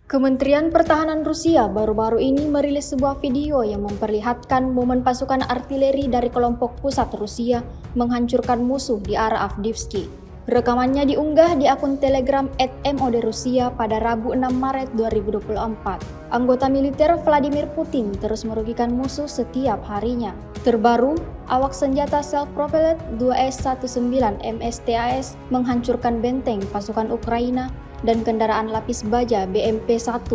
Kementerian Pertahanan Rusia baru-baru ini merilis sebuah video yang memperlihatkan momen pasukan artileri dari kelompok pusat Rusia menghancurkan musuh di area Avdiivsky. Rekamannya diunggah di akun Telegram @mod Rusia pada Rabu 6 Maret 2024. Anggota militer Vladimir Putin terus merugikan musuh setiap harinya. Terbaru, awak senjata self-propelled 2S-19 MSTAS menghancurkan benteng pasukan Ukraina dan kendaraan lapis baja BMP-1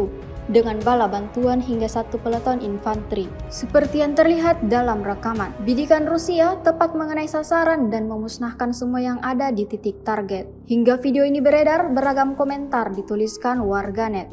dengan bala bantuan hingga 1 peleton infanteri. Seperti yang terlihat dalam rekaman, bidikan Rusia tepat mengenai sasaran dan memusnahkan semua yang ada di titik target. Hingga video ini beredar, beragam komentar dituliskan warganet.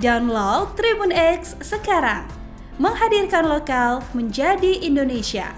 Download Tribun X sekarang, menghadirkan lokal menjadi Indonesia.